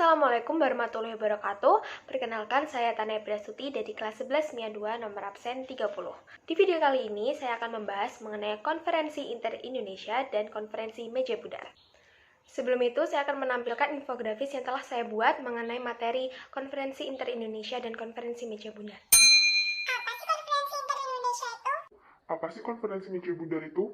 Assalamualaikum warahmatullahi wabarakatuh. Perkenalkan, saya Tania Prasuti dari kelas 11 MIA 2 nomor absen 30. Di video kali ini saya akan membahas mengenai konferensi Inter-Indonesia dan konferensi meja budar. Sebelum itu, saya akan menampilkan infografis yang telah saya buat mengenai materi konferensi Inter-Indonesia dan konferensi meja budar. Apa sih konferensi meja budar itu?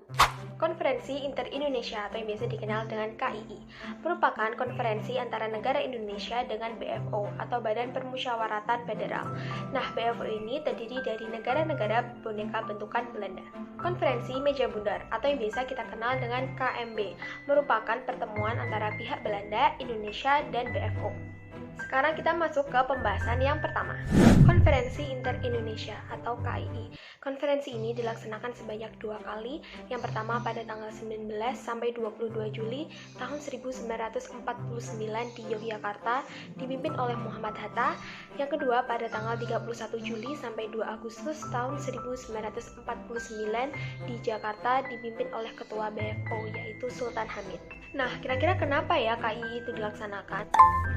Konferensi Inter-Indonesia atau yang biasa dikenal dengan KII merupakan konferensi antara negara Indonesia dengan BFO atau Badan Permusyawaratan Federal. Nah, BFO ini terdiri dari negara-negara boneka bentukan Belanda. Konferensi meja budar atau yang biasa kita kenal dengan KMB merupakan pertemuan antara pihak Belanda, Indonesia, dan BFO. Sekarang kita masuk ke pembahasan yang pertama. Konferensi Inter-Indonesia atau KII. Konferensi ini dilaksanakan sebanyak 2 kali. Yang pertama pada tanggal 19 sampai 22 Juli tahun 1949 di Yogyakarta dipimpin oleh Muhammad Hatta. Yang kedua pada tanggal 31 Juli sampai 2 Agustus tahun 1949 di Jakarta dipimpin oleh Ketua BFO yaitu Sultan Hamid. Nah, kira-kira kenapa ya KII itu dilaksanakan?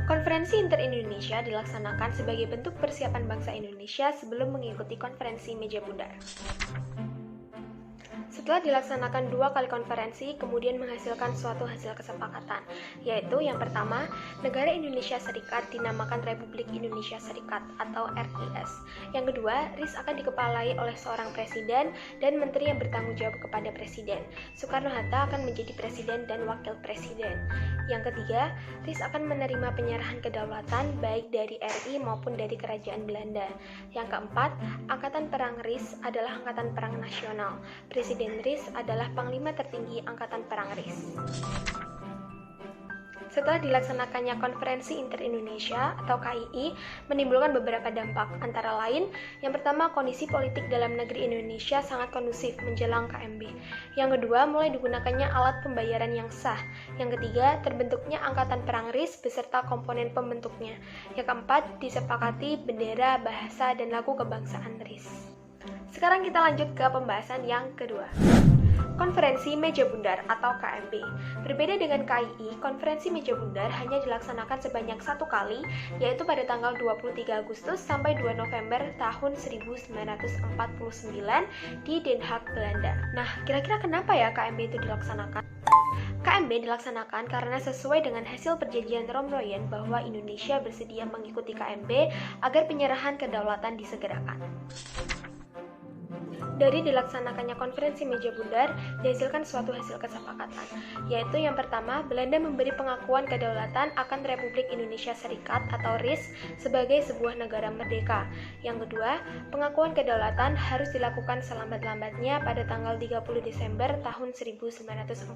Konferensi Inter-Indonesia dilaksanakan sebagai bentuk persiapan bangsa Indonesia sebelum mengikuti konferensi meja budar. Setelah dilaksanakan 2 kali konferensi, kemudian menghasilkan suatu hasil kesepakatan, yaitu yang pertama, negara Indonesia Serikat dinamakan Republik Indonesia Serikat atau RIS. Yang kedua, RIS akan dikepalai oleh seorang presiden dan menteri yang bertanggung jawab kepada presiden. Soekarno-Hatta akan menjadi presiden dan wakil presiden. Yang ketiga, RIS akan menerima penyerahan kedaulatan baik dari RI maupun dari Kerajaan Belanda. Yang keempat, Angkatan Perang RIS adalah Angkatan Perang Nasional. Presiden RIS adalah Panglima Tertinggi Angkatan Perang RIS. Setelah dilaksanakannya konferensi Inter-Indonesia atau KII menimbulkan beberapa dampak, antara lain, yang pertama kondisi politik dalam negeri Indonesia sangat kondusif menjelang KMB. Yang kedua, mulai digunakannya alat pembayaran yang sah. Yang ketiga, terbentuknya Angkatan Perang RIS beserta komponen pembentuknya. Yang keempat, disepakati bendera, bahasa, dan lagu kebangsaan RIS. Sekarang kita lanjut ke pembahasan yang kedua. Konferensi meja budar atau KMB. Berbeda dengan KII, konferensi meja budar hanya dilaksanakan sebanyak 1 kali, yaitu pada tanggal 23 Agustus sampai 2 November tahun 1949 di Den Haag, Belanda. Nah, kira-kira kenapa ya KMB itu dilaksanakan? KMB dilaksanakan karena sesuai dengan hasil perjanjian Romroyen bahwa Indonesia bersedia mengikuti KMB agar penyerahan kedaulatan disegerakan. Dari dilaksanakannya konferensi meja budar dihasilkan suatu hasil kesepakatan, yaitu yang pertama, Belanda memberi pengakuan kedaulatan akan Republik Indonesia Serikat atau RIS sebagai sebuah negara merdeka. Yang kedua, pengakuan kedaulatan harus dilakukan selambat-lambatnya pada tanggal 30 Desember tahun 1949.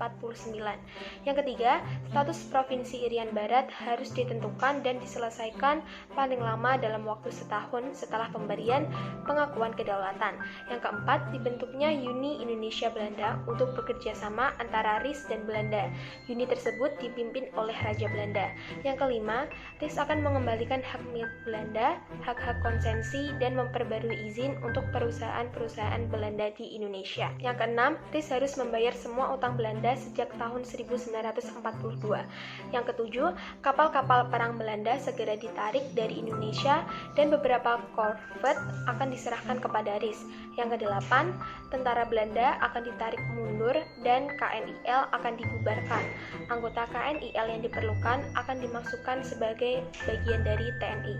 Yang ketiga, status Provinsi Irian Barat harus ditentukan dan diselesaikan paling lama dalam waktu setahun setelah pemberian pengakuan kedaulatan. Yang keempat, dibentuknya Uni Indonesia Belanda untuk bekerja sama antara RIS dan Belanda. Uni tersebut dipimpin oleh Raja Belanda. Yang kelima, RIS akan mengembalikan hak milik Belanda, hak-hak konsensi, dan memperbarui izin untuk perusahaan-perusahaan Belanda di Indonesia. Yang keenam, RIS harus membayar semua utang Belanda sejak tahun 1942. Yang ketujuh, kapal-kapal perang Belanda segera ditarik dari Indonesia dan beberapa korvet akan diserahkan kepada RIS. Yang kedelapan, tentara Belanda akan ditarik mundur dan KNIL akan dibubarkan. Anggota KNIL yang diperlukan akan dimasukkan sebagai bagian dari TNI.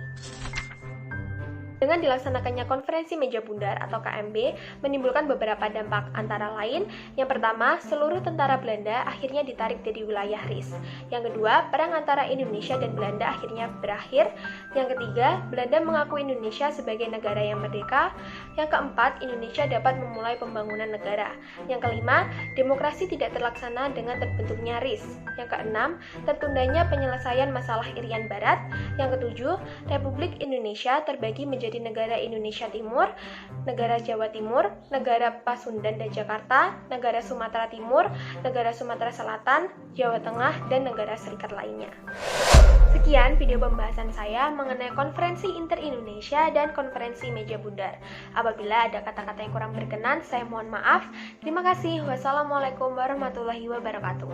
Dengan dilaksanakannya konferensi meja budar atau KMB menimbulkan beberapa dampak, antara lain, yang pertama, seluruh tentara Belanda akhirnya ditarik dari wilayah RIS. Yang kedua, perang antara Indonesia dan Belanda akhirnya berakhir. Yang ketiga, Belanda mengaku Indonesia sebagai negara yang merdeka. Yang keempat, Indonesia dapat memulai pembangunan negara. Yang kelima, demokrasi tidak terlaksana dengan terbentuknya RIS. Yang keenam, tertundanya penyelesaian masalah Irian Barat. Yang ketujuh, Republik Indonesia terbagi menjadi negara Indonesia Timur, negara Jawa Timur, negara Pasundan dan Jakarta, negara Sumatera Timur, negara Sumatera Selatan, Jawa Tengah, dan negara serikat lainnya. Sekian video pembahasan saya mengenai konferensi Inter-Indonesia dan konferensi meja budar. Apabila ada kata-kata yang kurang berkenan, saya mohon maaf. Terima kasih. Wassalamualaikum warahmatullahi wabarakatuh.